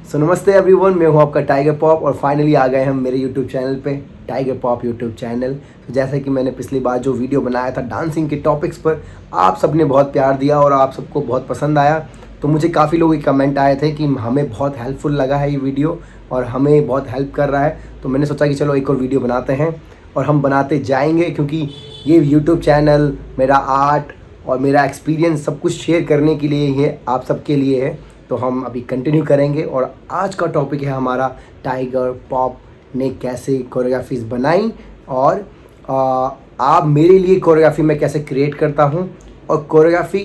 सो नमस्ते एवरीवन, मैं हूं आपका टाइगर पॉप और फाइनली आ गए हम मेरे यूट्यूब चैनल पे, टाइगर पॉप यूट्यूब चैनल। तो जैसे कि मैंने पिछली बार जो वीडियो बनाया था डांसिंग के टॉपिक्स पर, आप सबने बहुत प्यार दिया और आप सबको बहुत पसंद आया। तो मुझे काफ़ी लोगों के कमेंट आए थे कि हमें बहुत हेल्पफुल लगा है ये वीडियो और हमें बहुत हेल्प कर रहा है। तो मैंने सोचा कि चलो एक और वीडियो बनाते हैं और हम बनाते जाएंगे, क्योंकि ये यूट्यूब चैनल मेरा आर्ट और मेरा एक्सपीरियंस सब कुछ शेयर करने के लिए ही है, आप सबके लिए है। तो हम अभी कंटिन्यू करेंगे और आज का टॉपिक है हमारा टाइगर पॉप ने कैसे कोरियोग्राफीज बनाई और आप मेरे लिए कोरियोग्राफी मैं कैसे क्रिएट करता हूँ और कोरियोग्राफी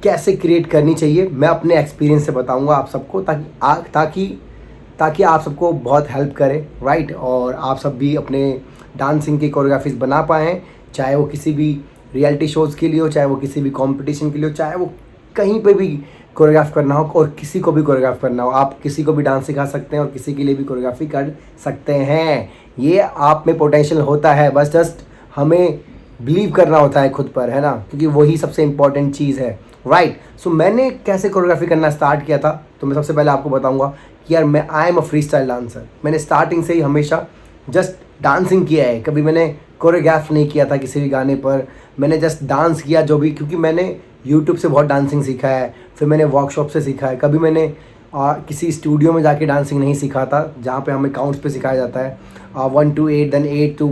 कैसे क्रिएट करनी चाहिए मैं अपने एक्सपीरियंस से बताऊँगा आप सबको, ताकि आप सबको बहुत हेल्प करे, राइट। और आप सब भी अपने डांसिंग की कोरियोग्राफीज बना पाएँ, चाहे वो किसी भी रियलिटी शोज़ के लिए हो, चाहे वो किसी भी कंपटीशन के लिए हो, चाहे वो कहीं पे भी कोरियोग्राफ करना हो और किसी को भी कोरियोग्राफ करना हो। आप किसी को भी डांस सिखा सकते हैं और किसी के लिए भी कोरियोग्राफी कर सकते हैं। ये आप में पोटेंशियल होता है, बस जस्ट हमें बिलीव करना होता है खुद पर, है ना, क्योंकि वही सबसे इम्पॉर्टेंट चीज़ है, राइट। सो मैंने कैसे कोरियोग्राफी करना स्टार्ट किया था, तो मैं सबसे पहले आपको बताऊँगा कि यार मैं I am a free style dancer. मैंने स्टार्टिंग से ही हमेशा जस्ट डांसिंग किया है, कभी मैंने कोरियोग्राफ नहीं किया था किसी भी गाने पर। मैंने जस्ट डांस किया जो भी, क्योंकि मैंने यूट्यूब से बहुत डांसिंग सीखा है, फिर मैंने वर्कशॉप से सीखा है। कभी मैंने किसी स्टूडियो में जाके डांसिंग नहीं सीखा था जहाँ पे हमें काउंट्स पे सिखाया जाता है, 1 to 8 देन 8 to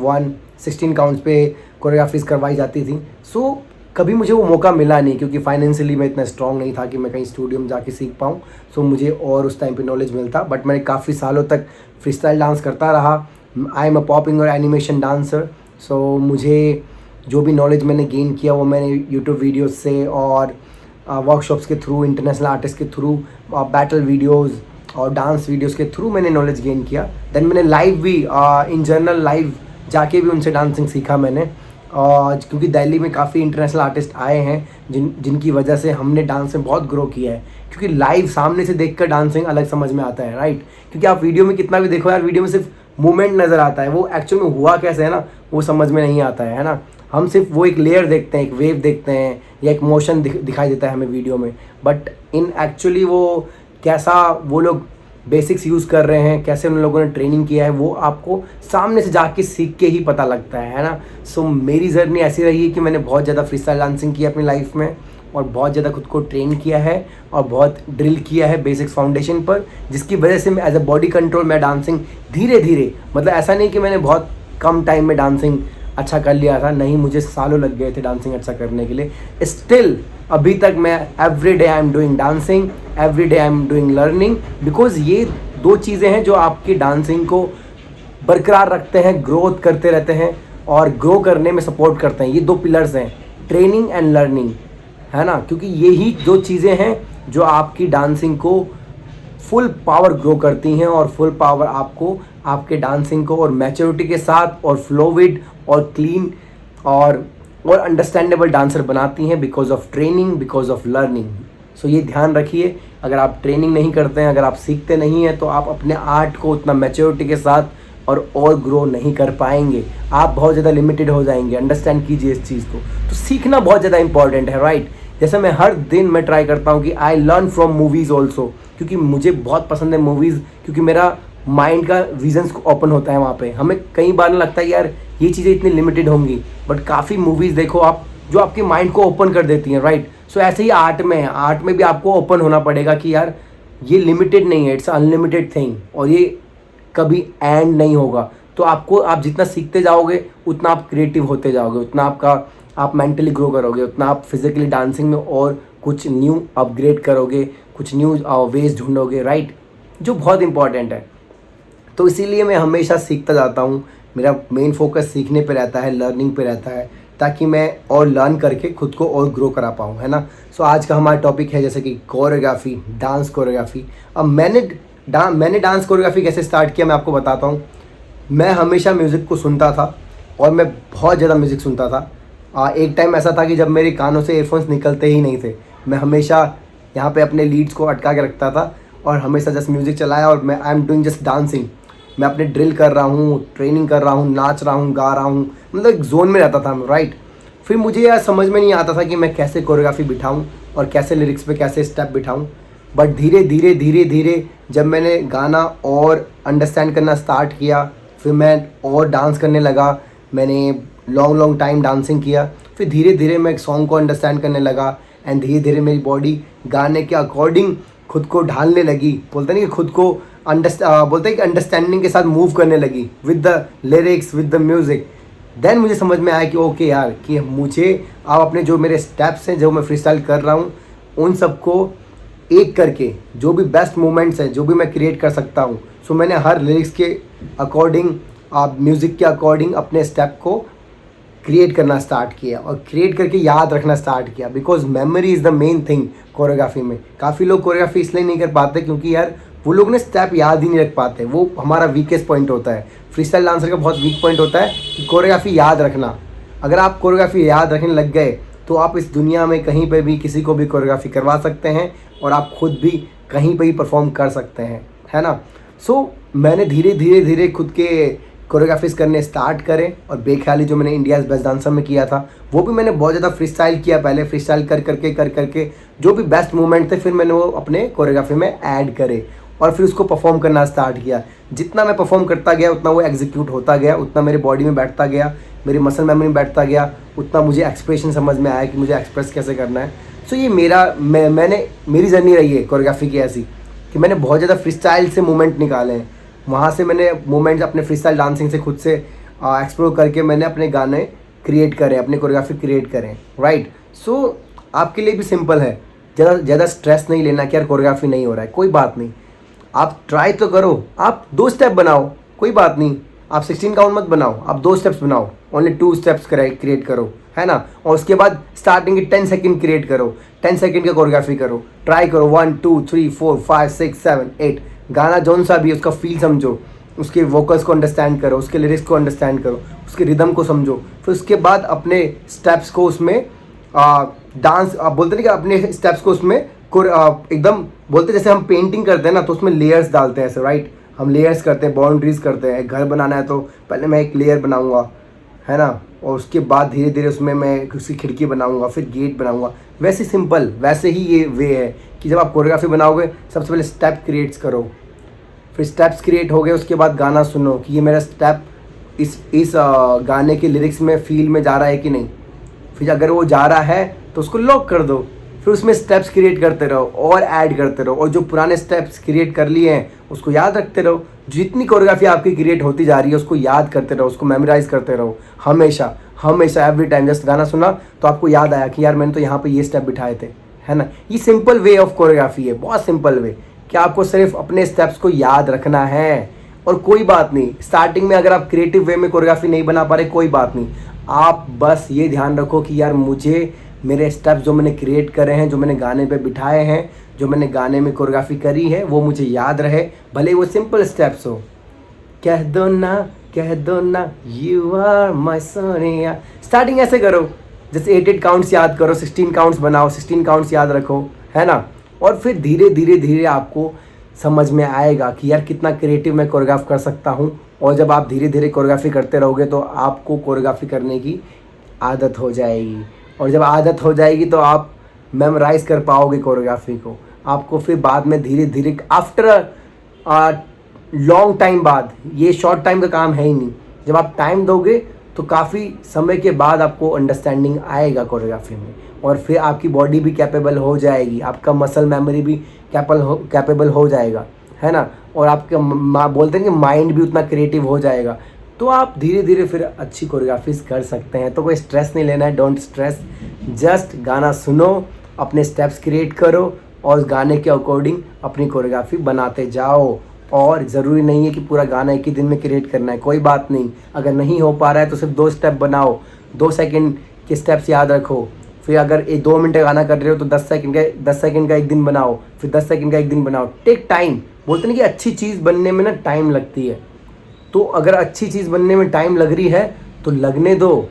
1 16 काउंट्स पे कोरियोग्राफीज करवाई जाती थी। सो कभी मुझे वो मौका मिला नहीं, क्योंकि फाइनेंशियली मैं इतना स्ट्रॉन्ग नहीं था कि मैं कहीं स्टूडियो में जाके सीख पाऊँ। सो मुझे और उस टाइम पे नॉलेज मिलता, बट मैंने काफ़ी सालों तक फ्री स्टाइल डांस करता रहा। आई एम अ पॉपिंग और एनिमेशन डांसर। सो मुझे जो भी नॉलेज मैंने गेन किया वो मैंने यूट्यूब वीडियोस से और वर्कशॉप्स के थ्रू, इंटरनेशनल आर्टिस्ट के थ्रू, बैटल वीडियोस और डांस वीडियोस के थ्रू मैंने नॉलेज गेन किया। देन मैंने लाइव भी इन जनरल लाइव जाके भी उनसे डांसिंग सीखा मैंने, क्योंकि दिल्ली में काफ़ी इंटरनेशनल आर्टिस्ट आए हैं जिनकी वजह से हमने डांस में बहुत ग्रो किया है। क्योंकि लाइव सामने से देखकर डांसिंग अलग समझ में आता है, राइट। क्योंकि आप वीडियो में कितना भी देखो यार, वीडियो में सिर्फ मूवमेंट नज़र आता है, वो एक्चुअल में हुआ कैसे है ना, वो समझ में नहीं आता है ना। हम सिर्फ वो एक लेयर देखते हैं, एक वेव देखते हैं या एक मोशन दिखाई देता है हमें वीडियो में, बट इन एक्चुअली वो कैसा वो लोग बेसिक्स यूज़ कर रहे हैं, कैसे उन लोगों ने ट्रेनिंग किया है, वो आपको सामने से जाके सीख के ही पता लगता है ना। सो मेरी जर्नी ऐसी रही है कि मैंने बहुत ज़्यादा फ्री स्टाइल डांसिंग की अपनी लाइफ में और बहुत ज़्यादा खुद को ट्रेन किया है और बहुत ड्रिल किया है बेसिक्स फाउंडेशन पर, जिसकी वजह से मैं एज अ बॉडी कंट्रोल मैं डांसिंग धीरे धीरे, मतलब ऐसा नहीं कि मैंने बहुत कम टाइम में डांसिंग अच्छा कर लिया था, नहीं, मुझे सालों लग गए थे डांसिंग अच्छा करने के लिए। स्टिल अभी तक मैं every day I am doing dancing, every day I am doing learning, because ये दो चीज़ें हैं जो आपकी डांसिंग को बरकरार रखते हैं, ग्रोथ करते रहते हैं और ग्रो करने में सपोर्ट करते हैं। ये दो पिलर्स हैं, ट्रेनिंग एंड लर्निंग, है ना, क्योंकि यही दो चीज़ें हैं जो आपकी डांसिंग को फुल पावर ग्रो करती हैं और फुल पावर आपको आपके डांसिंग को और मैच्योरिटी के साथ और फ्लोविड और क्लीन और अंडरस्टैंडेबल डांसर बनाती हैं, because of training, because of learning. So ये ध्यान रखिए, अगर आप ट्रेनिंग नहीं करते हैं, अगर आप सीखते नहीं हैं, तो आप अपने आर्ट को उतना मैच्योरिटी के साथ और ग्रो नहीं कर पाएंगे। आप बहुत ज़्यादा लिमिटेड हो जाएंगे। अंडरस्टैंड कीजिए इस चीज़ को। तो सीखना बहुत ज़्यादा इंपॉर्टेंट है, राइट। जैसे मैं हर दिन मैं ट्राई करता हूँ कि I learn from movies also, क्योंकि मुझे बहुत पसंद है मूवीज़, क्योंकि मेरा माइंड का विजन्स ओपन होता है वहाँ पे। हमें कई बार लगता है यार ये चीज़ें इतनी लिमिटेड होंगी, बट काफ़ी मूवीज़ देखो आप जो आपके माइंड को ओपन कर देती हैं, राइट। सो ऐसे ही आर्ट में है, आर्ट में भी आपको ओपन होना पड़ेगा कि यार ये लिमिटेड नहीं है, इट्स अनलिमिटेड थिंग और ये कभी एंड नहीं होगा। तो आप जितना सीखते जाओगे उतना आप क्रिएटिव होते जाओगे, उतना आप मेंटली ग्रो करोगे, उतना आप फिजिकली डांसिंग में और कुछ न्यू अपग्रेड करोगे, कुछ न्यू वेज ढूंढोगे, राइट, जो बहुत इंपॉर्टेंट है। तो इसीलिए मैं हमेशा सीखता जाता हूँ। मेरा मेन फोकस सीखने पे रहता है, लर्निंग पे रहता है, ताकि मैं और लर्न करके खुद को और ग्रो करा पाऊँ, है ना। सो आज का हमारा टॉपिक है जैसे कि कोरियोग्राफी, डांस कोरियोग्राफी। अब मैंने डांस कोरियोग्राफी कैसे स्टार्ट किया मैं आपको बताता हूँ। मैं हमेशा म्यूज़िक को सुनता था और मैं बहुत ज़्यादा म्यूज़िक सुनता था। एक टाइम ऐसा था कि जब मेरे कानों से एयरफोन्स निकलते ही नहीं थे, मैं हमेशा यहाँ पे अपने लीड्स को अटका के रखता था और हमेशा जस्ट म्यूज़िक चलाया और मैं I am doing just dancing. मैं अपने ड्रिल कर रहा हूँ, ट्रेनिंग कर रहा हूँ, नाच रहा हूँ, गा रहा हूँ, मतलब एक जोन में रहता था मैं, राइट। फिर मुझे यार समझ में नहीं आता था कि मैं कैसे कोरियोग्राफी बिठाऊँ और कैसे लिरिक्स पे कैसे स्टेप बिठाऊँ। बट धीरे धीरे धीरे धीरे जब मैंने गाना और अंडरस्टैंड करना स्टार्ट किया, फिर मैं और डांस करने लगा, मैंने लॉन्ग लॉन्ग टाइम डांसिंग किया, फिर धीरे धीरे मैं एक सॉन्ग को अंडरस्टैंड करने लगा एंड धीरे धीरे मेरी बॉडी गाने के अकॉर्डिंग खुद को ढालने लगी। बोलते नहीं कि खुद को बोलते हैं कि अंडरस्टैंडिंग के साथ मूव करने लगी with the lyrics, with the music. Then मुझे समझ में आया कि ओके यार, कि मुझे अब अपने जो मेरे स्टेप्स हैं, जो मैं फ्री स्टाइल कर रहा हूँ, उन सबको एक करके जो भी बेस्ट मोमेंट्स हैं, जो भी मैं क्रिएट कर सकता हूँ, सो मैंने हर लिरिक्स के अकॉर्डिंग, म्यूज़िक के अकॉर्डिंग अपने स्टेप को क्रिएट करना स्टार्ट किया और क्रिएट करके याद रखना स्टार्ट किया। Because memory is the main thing choreography में। काफ़ी लोग कोरियोग्राफी इसलिए नहीं कर पाते क्योंकि यार वो लोग ने स्टेप याद ही नहीं रख पाते। वो हमारा वीकेस्ट पॉइंट होता है। फ्री स्टाइल डांसर का बहुत वीक पॉइंट होता है कि कोरियोग्राफी याद रखना। अगर आप कोरियोग्राफी याद रखने लग गए तो आप इस दुनिया में कहीं पे भी किसी को भी कोरियोग्राफी करवा सकते हैं और आप खुद भी कहीं पे ही परफॉर्म कर सकते हैं, है ना। सो मैंने धीरे धीरे धीरे खुद के कोरियोग्राफीज करने स्टार्ट करे और बेख्याली जो मैंने इंडियाज़ बेस्ट डांसर में किया था वो भी मैंने बहुत ज़्यादा फ्री स्टाइल किया। पहले फ्री स्टाइल कर करके जो भी बेस्ट मोमेंट थे फिर मैंने वो अपने कोरियोग्राफी में ऐड करे और फिर उसको परफॉर्म करना स्टार्ट किया। जितना मैं परफॉर्म करता गया उतना वो एग्जीक्यूट होता गया, उतना मेरे बॉडी में बैठता गया, मेरी मसल मेमोरी में बैठता गया, उतना मुझे एक्सप्रेशन समझ में आया कि मुझे एक्सप्रेस कैसे करना है। सो ये मेरी जर्नी रही है कोरियोग्राफी की ऐसी कि मैंने बहुत ज़्यादा फ्री स्टाइल से मूवमेंट निकाले हैं। वहाँ से मैंने मूवमेंट्स अपने फ्री स्टाइल डांसिंग से खुद से एक्सप्लोर करके मैंने अपने गाने क्रिएट करें, अपने कोरियोग्राफी क्रिएट करें, राइट। सो आपके लिए भी सिंपल है, ज़्यादा स्ट्रेस नहीं लेना कि यार कोरियोग्राफी नहीं हो रहा है, कोई बात नहीं, आप ट्राई तो करो। आप 2 स्टेप बनाओ, कोई बात नहीं, आप 16 काउंट मत बनाओ, आप 2 स्टेप्स बनाओ, ओनली 2 स्टेप्स क्रिएट करो, है ना। और उसके बाद स्टार्टिंग के 10 सेकंड क्रिएट करो, 10 सेकंड का कोरियोग्राफी करो, ट्राई करो 1 2 3 4 5 6 7 8। गाना जौन सा भी है उसका फील समझो, उसके वोकल्स को अंडरस्टैंड करो, उसके लिरिक्स को अंडरस्टैंड करो, उसके रिदम को समझो। फिर उसके बाद अपने स्टेप्स को उसमें डांस बोलते नहीं कि अपने स्टेप्स को उसमें एकदम बोलते जैसे हम पेंटिंग करते हैं ना तो उसमें लेयर्स डालते हैं ऐसे, राइट। हम लेयर्स करते हैं, बाउंड्रीज करते हैं। घर बनाना है तो पहले मैं एक लेयर बनाऊंगा, है ना, और उसके बाद धीरे धीरे उसमें मैं उसकी खिड़की बनाऊंगा, फिर गेट बनाऊंगा। वैसे सिंपल वैसे ही ये वे है कि जब आप कोरियोग्राफी बनाओगे सबसे पहले स्टेप क्रिएट्स करो, फिर स्टेप्स क्रिएट हो गए उसके बाद गाना सुनो कि ये मेरा स्टेप इस गाने के लिरिक्स में फील में जा रहा है कि नहीं। फिर अगर वो जा रहा है तो उसको लॉक कर दो, फिर उसमें स्टेप्स क्रिएट करते रहो और ऐड करते रहो, और जो पुराने स्टेप्स क्रिएट कर लिए हैं उसको याद रखते रहो। जितनी कोरियोग्राफी आपकी क्रिएट होती जा रही है उसको याद करते रहो, उसको मेमोराइज करते रहो हमेशा हमेशा, एवरी टाइम। जस्ट गाना सुना तो आपको याद आया कि यार मैंने तो यहाँ पे ये स्टेप बिठाए थे, है ना। ये सिंपल वे ऑफ कोरियोग्राफी है, बहुत सिंपल वे कि आपको सिर्फ अपने स्टेप्स को याद रखना है। और कोई बात नहीं, स्टार्टिंग में अगर आप क्रिएटिव वे में कोरियोग्राफी नहीं बना पा रहे, कोई बात नहीं, आप बस ये ध्यान रखो कि यार मुझे मेरे स्टेप्स जो मैंने क्रिएट करे हैं, जो मैंने गाने पे बिठाए हैं, जो मैंने गाने में कोरियोग्राफी करी है, वो मुझे याद रहे, भले वो सिंपल स्टेप्स हो। कह दो ना you are my Sonia. Starting ऐसे करो, जैसे 8 काउंट्स याद करो, 16 काउंट्स बनाओ, 16 काउंट्स याद रखो, है ना। और फिर धीरे धीरे धीरे आपको समझ में आएगा कि यार कितना क्रिएटिव मैं कोरियोग्राफ कर सकता हूँ। और जब आप धीरे धीरे कोरियोग्राफी करते रहोगे तो आपको कोरियोग्राफी करने की आदत हो जाएगी, और जब आदत हो जाएगी तो आप मेमोराइज कर पाओगे कोरियोग्राफी को। आपको फिर बाद में धीरे धीरे आफ्टर लॉन्ग टाइम बाद, ये शॉर्ट टाइम का काम है ही नहीं, जब आप टाइम दोगे तो काफ़ी समय के बाद आपको अंडरस्टैंडिंग आएगा कोरियोग्राफी में, और फिर आपकी बॉडी भी कैपेबल हो जाएगी, आपका मसल मेमोरी भी कैपेबल हो जाएगा, है ना। और आपके बोलते हैं कि माइंड भी उतना क्रिएटिव हो जाएगा, तो आप धीरे धीरे फिर अच्छी कोरियोग्राफीज कर सकते हैं। तो कोई स्ट्रेस नहीं लेना है, डोंट स्ट्रेस, जस्ट गाना सुनो, अपने स्टेप्स क्रिएट करो और उस गाने के अकॉर्डिंग अपनी कोरियोग्राफी बनाते जाओ। और ज़रूरी नहीं है कि पूरा गाना एक ही दिन में क्रिएट करना है, कोई बात नहीं। अगर नहीं हो पा रहा है तो सिर्फ 2 स्टेप बनाओ, 2 सेकंड के स्टेप्स याद रखो। फिर अगर 2 मिनट का गाना कर रहे हो तो 10 सेकंड का एक दिन बनाओ, फिर 10 सेकंड का एक दिन बनाओ। टेक टाइम, बोलते नहीं कि अच्छी चीज़ बनने में ना टाइम लगती है, तो अगर अच्छी चीज़ बनने में टाइम लग रही है तो लगने दो,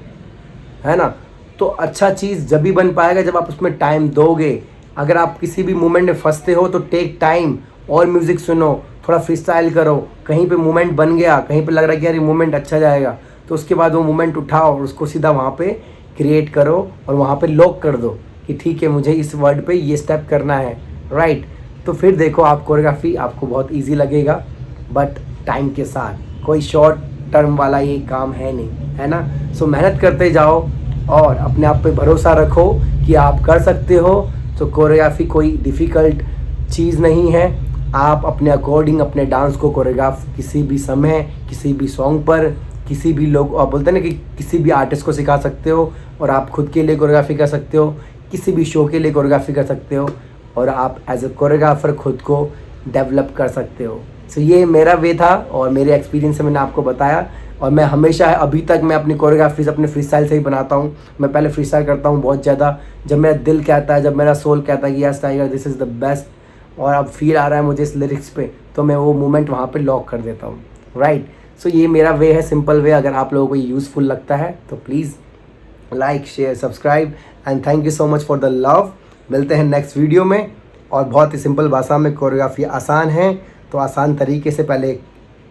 है ना। तो अच्छा चीज़ जब भी बन पाएगा जब आप उसमें टाइम दोगे। अगर आप किसी भी मूवमेंट में फंसते हो तो टेक टाइम और म्यूज़िक सुनो, थोड़ा फ्री स्टाइल करो। कहीं पे मूवमेंट बन गया, कहीं पे लग रहा है कि यार ये मूवमेंट अच्छा जाएगा, तो उसके बाद वो मूवमेंट उठाओ और उसको सीधा वहाँ पे क्रिएट करो और वहाँ पे लॉक कर दो कि ठीक है मुझे इस वर्ड पे ये स्टेप करना है, राइट। तो फिर देखो आप कोरियोग्राफी आपको बहुत ईजी लगेगा, बट टाइम के साथ, कोई शॉर्ट टर्म वाला ये काम है नहीं, है ना। सो मेहनत करते जाओ और अपने आप पे भरोसा रखो कि आप कर सकते हो। तो कोरियोग्राफी कोई डिफ़िकल्ट चीज़ नहीं है। आप अपने अकॉर्डिंग अपने डांस को कोरियोग्राफ किसी भी समय, किसी भी सॉन्ग पर, किसी भी लोग बोलते हैं ना कि किसी भी आर्टिस्ट को सिखा सकते हो, और आप खुद के लिए कोरियोग्राफी कर सकते हो, किसी भी शो के लिए कोरियोग्राफी कर सकते हो, और आप एज ए कोरियोग्राफर खुद को डेवलप कर सकते हो। सो ये मेरा वे था और मेरे एक्सपीरियंस से मैंने आपको बताया। और मैं हमेशा अभी तक मैं अपनी कोरियोग्राफीज अपने फ्री स्टाइल से ही बनाता हूँ। मैं पहले फ्री स्टाइल करता हूँ बहुत ज़्यादा, जब मेरा दिल कहता है, जब मेरा सोल कहता है कि yes tiger this is the best, और अब फील आ रहा है मुझे इस लिरिक्स पे, तो मैं वो मोमेंट वहाँ पे लॉक कर देता हूँ, राइट। सो ये मेरा वे है, सिंपल वे। अगर आप लोगों को ये यूज़फुल लगता है तो please like, share, subscribe, and thank you so much for the love. मिलते हैं नेक्स्ट वीडियो में। और बहुत ही सिंपल भाषा में, कोरियोग्राफी आसान है, तो आसान तरीके से पहले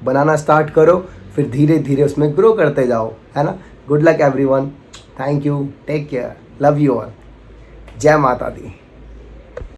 बनाना स्टार्ट करो, फिर धीरे धीरे उसमें ग्रो करते जाओ, है ना। Good luck everyone, thank you, take care, love you all, जय माता दी।